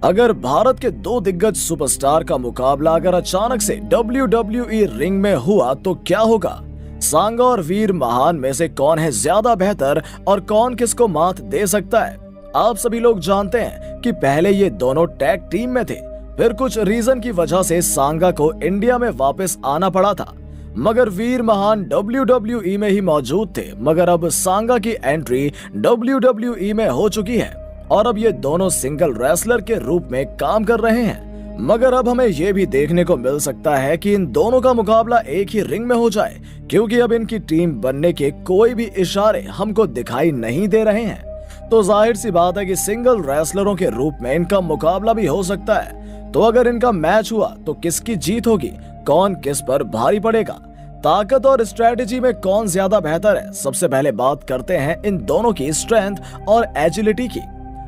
अगर भारत के दो दिग्गज सुपरस्टार का मुकाबला अगर अचानक से WWE रिंग में हुआ तो क्या होगा? सांगा और वीर महान में से कौन है ज्यादा बेहतर और कौन किसको मात दे सकता है? आप सभी लोग जानते हैं कि पहले ये दोनों टैग टीम में थे, फिर कुछ रीजन की वजह से सांगा को इंडिया में वापस आना पड़ा था, मगर वीर महान WWE में ही मौजूद थे। मगर अब सांगा की एंट्री WWE में हो चुकी है और अब ये दोनों सिंगल रेसलर के रूप में काम कर रहे हैं। मगर अब हमें ये भी देखने को मिल सकता है कि इन दोनों का मुकाबला एक ही रिंग में हो जाए, क्योंकि अब इनकी टीम बनने के कोई भी इशारे हमको दिखाई नहीं दे रहे हैं। तो जाहिर सी बात है कि सिंगल रेसलरों के रूप में इनका मुकाबला भी हो सकता है। तो अगर इनका मैच हुआ तो किसकी जीत होगी, कौन किस पर भारी पड़ेगा, ताकत और स्ट्रेटेजी में कौन ज्यादा बेहतर है? सबसे पहले बात करते हैं इन दोनों की स्ट्रेंथ और एजिलिटी की।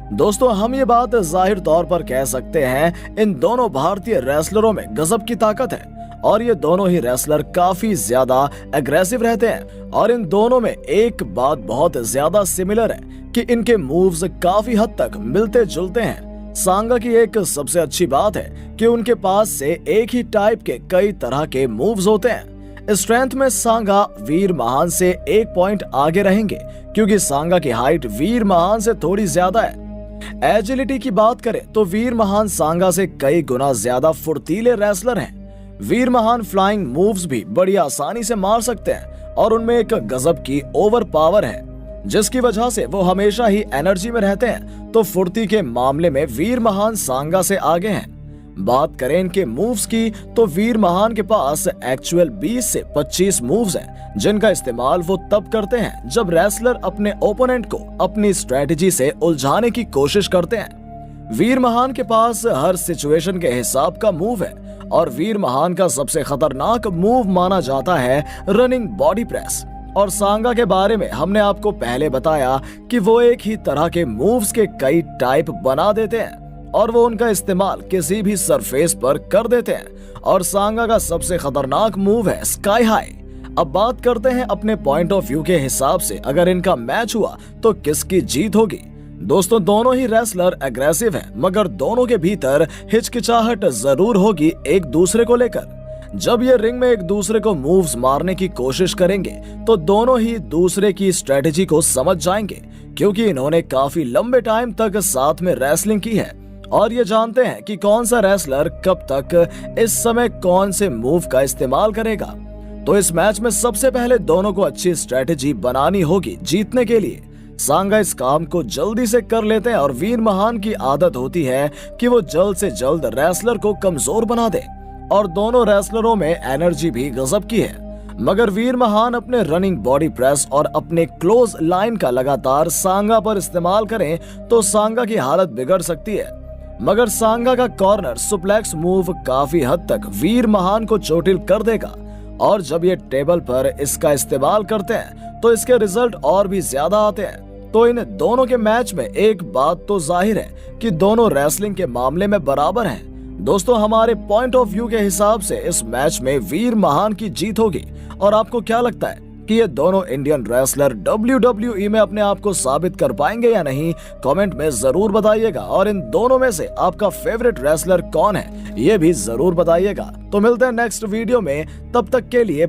दोस्तों, हम ये बात जाहिर तौर पर कह सकते हैं इन दोनों भारतीय रेसलरों में गजब की ताकत है और ये दोनों ही रेसलर काफी ज्यादा एग्रेसिव रहते हैं। और इन दोनों में एक बात बहुत ज्यादा सिमिलर है कि इनके मूव्स काफी हद तक मिलते जुलते हैं। सांगा की एक सबसे अच्छी बात है कि उनके पास से एक ही टाइप के कई तरह के मूव्स होते हैं। स्ट्रेंथ में सांगा वीर महान से एक पॉइंट आगे रहेंगे, क्योंकि सांगा की हाइट वीर महान से थोड़ी ज्यादा है। एजिलिटी की बात करें तो वीर महान सांगा से कई गुना ज्यादा फुर्तीले रेसलर हैं। वीर महान फ्लाइंग मूव्स भी बड़ी आसानी से मार सकते हैं और उनमें एक गजब की ओवर पावर है, जिसकी वजह से वो हमेशा ही एनर्जी में रहते हैं। तो फुर्ती के मामले में वीर महान सांगा से आगे हैं। बात करें इनके मूव्स की तो वीर महान के पास एक्चुअल 20 से 25 मूव्स हैं, जिनका इस्तेमाल वो तब करते हैं जब रेसलर अपने ओपोनेंट को अपनी स्ट्रेटजी से उलझाने की कोशिश करते हैं। वीर महान के पास हर सिचुएशन के हिसाब का मूव है और वीर महान का सबसे खतरनाक मूव माना जाता है रनिंग बॉडी प्रेस। और सांगा के बारे में हमने आपको पहले बताया कि वो एक ही तरह के मूव्स के कई टाइप बना देते हैं और वो उनका इस्तेमाल किसी भी सरफेस पर कर देते हैं। और सांगा का सबसे खतरनाक मूव है स्काई हाई। अब बात करते हैं अपने पॉइंट ऑफ व्यू के हिसाब से अगर इनका मैच हुआ तो किसकी जीत होगी? दोस्तों, दोनों ही रेसलर एग्रेसिव हैं, मगर दोनों के भीतर हिचकिचाहट जरूर होगी एक दूसरे को लेकर। जब ये रिंग में एक दूसरे को मूव्स मारने की कोशिश करेंगे तो दोनों ही दूसरे की स्ट्रेटेजी को समझ जाएंगे, क्योंकि इन्होंने काफी लंबे टाइम तक साथ में रेसलिंग की है और ये जानते हैं कि कौन सा रेसलर कब तक इस समय कौन से मूव का इस्तेमाल करेगा। तो इस मैच में सबसे पहले दोनों को अच्छी स्ट्रेटेजी बनानी होगी जीतने के लिए। सांगा इस काम को जल्दी से कर लेते हैं और वीर महान की आदत होती है कि वो जल्द से जल्द रेसलर को कमजोर बना दे। और दोनों रेसलरों में एनर्जी भी गजब की है, मगर वीर महान अपने रनिंग बॉडी प्रेस और अपने क्लोज लाइन का लगातार सांगा पर इस्तेमाल करें तो सांगा की हालत बिगड़ सकती है। मगर सांगा का कॉर्नर सुप्लेक्स मूव काफी हद तक वीर महान को चोटिल कर देगा और जब ये टेबल पर इसका इस्तेमाल करते हैं तो इसके रिजल्ट और भी ज्यादा आते हैं। तो इन दोनों के मैच में एक बात तो जाहिर है कि दोनों रेसलिंग के मामले में बराबर हैं। दोस्तों, हमारे पॉइंट ऑफ व्यू के हिसाब से इस मैच में वीर महान की जीत होगी। और आपको क्या लगता है कि ये दोनों इंडियन रेसलर WWE में अपने आप को साबित कर पाएंगे या नहीं? कमेंट में जरूर बताइएगा। और इन दोनों में से आपका फेवरेट रेसलर कौन है ये भी जरूर बताइएगा। तो मिलते हैं नेक्स्ट वीडियो में, तब तक के लिए